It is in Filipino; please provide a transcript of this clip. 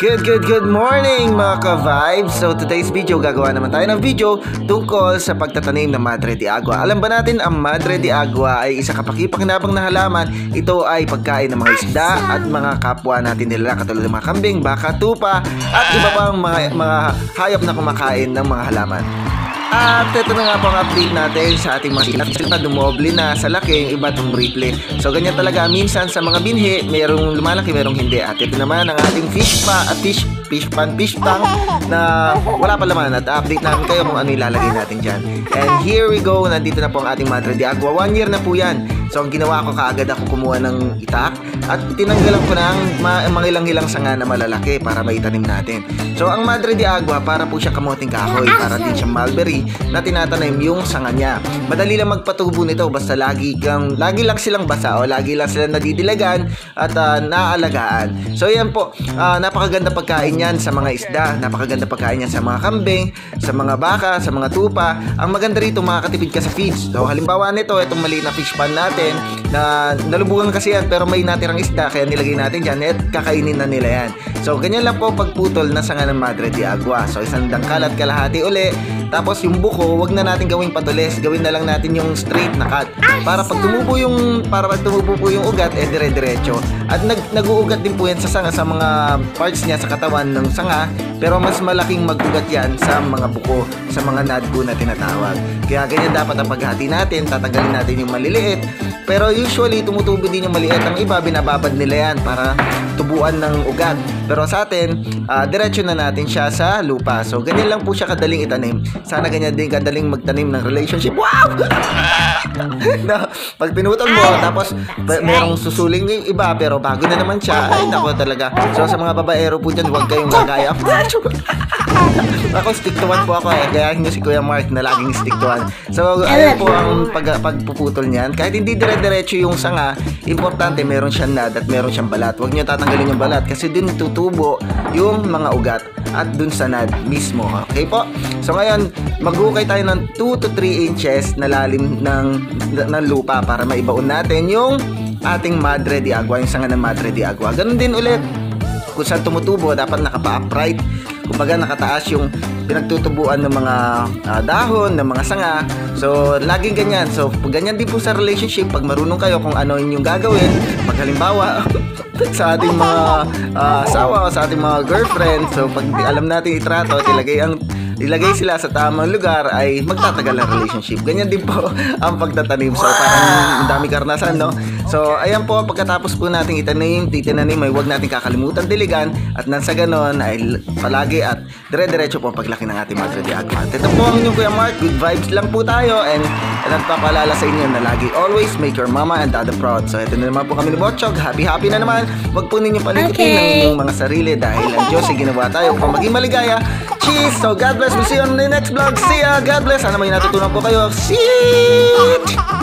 Good morning mga ka-vibes. So today's video, gagawa naman tayo ng video tungkol sa pagtatanim ng Madre de Agua. Alam ba natin ang Madre de Agua ay isa kapakipakinabang na halaman. Ito ay pagkain ng mga isda at mga kapwa natin nila katulad ng mga kambing, baka, tupa at iba pang mga hayop na kumakain ng mga halaman. At ito na nga po ang update natin sa ating mga sinat. Dumoble na sa laki, yung iba tumbriple. So ganyan talaga, minsan sa mga binhi, mayroong lumalaki, mayroong hindi. At ito naman ang ating fish pan na wala pa laman. At update namin kayo kung ano ilalagay natin dyan. And here we go, nandito na po ang ating Madre de Agua. 1 year na po yan. So ang ginawa ko, kaagad ako kumuha ng itak at tinanggalan ko ng mga ilang-ilang sanga na malalaki para maitanim natin. So ang Madre de Agua, para po siya kamoting kahoy, para din siyang mulberry na tinatanim yung sanga niya. Madali lang magpatubo nito basta lagi lang silang basa o lagi lang silang nadidilagan at naaalagaan. So yan po, napakaganda pagkain yan sa mga isda, napakaganda pagkain yan sa mga kambing, sa mga baka, sa mga tupa. Ang maganda rito, makakatipid ka sa feeds. So halimbawa nito, itong maliit na fish pan natin na nalubugan kasi yan pero may natirang isda kaya nilagay natin dyan at kakainin na nila yan. So ganyan lang po pagputol na sanga ng Madre de Agua. So isang dangkal at kalahati uli. Tapos yung buko, wag na natin gawing patulis, gawin na lang natin yung straight na cut. Para pag tumubo po yung ugat, dire-diretso. At nag-uugat din po yan sa sanga, sa mga parts niya sa katawan ng sanga. Pero mas malaking mag-ugat yan sa mga buko, sa mga nadko na tinatawag. Kaya ganyan dapat ang paghati natin, tatanggalin natin yung maliliit. Pero usually, tumutubo din yung maliit. Ang iba, binababad nila yan para tubuan ng ugat. Pero sa atin, diretso na natin siya sa lupa. So, ganyan lang po siya kadaling itanim. Sana ganyan din kadaling magtanim ng relationship. Wow! No, pag pinutol mo, tapos merong susuling yung iba, pero bago na naman siya, ay nako talaga. So, sa mga babaero po dyan, huwag kayong gagaya. Ako, stick to one po ako eh. Kaya nyo si Kuya Mark na laging stick to one. So, ayun po ang pagpuputol niyan. Kahit hindi dire-diretso yung sanga, importante meron siyang nad at meron siyang balat. Huwag nyo tatanggalin yung balat kasi dun tutubo yung mga ugat at dun sa nad mismo. Okay po? So ngayon, maghukay tayo ng 2 to 3 inches na lalim ng lupa para maibaon natin yung ating Madre de Agua, yung sanga ng Madre de Agua. Ganun din ulit. Kung saan tumutubo, dapat nakapa-upright. Kumbaga nakataas yung pinagtutubuan ng mga dahon, ng mga sanga. So, laging ganyan. So, ganyan din po sa relationship. Pag marunong kayo kung ano yung gagawin, pag halimbawa, sa ating mga asawa o sa ating mga girlfriend, so pag alam natin itrato at ilagay sila sa tamang lugar, ay magtatagal ang relationship. Ganyan din po ang pagtatanim. So parang dami karanasan, no? So ayan po, pagkatapos po natin titinanim, ay huwag natin kakalimutan diligan at nang sa ganon ay palagi at dire-diretso po ang paglaki ng ating Madre de Agua. At ito po ang inyong Kuya Mark, good vibes lang po tayo and nagpapaalala sa inyo na lagi always make your mama and dada proud. So ito na naman po kami ni Botchog, happy na naman. Huwag po ninyong palikitin ng inyong mga sarili dahil ang Diyos ay ginawa tayo upang maging maligaya. Cheers! So God bless, we'll see you on the next vlog. See ya! God bless! Sana may natutunan po kayo. See ya!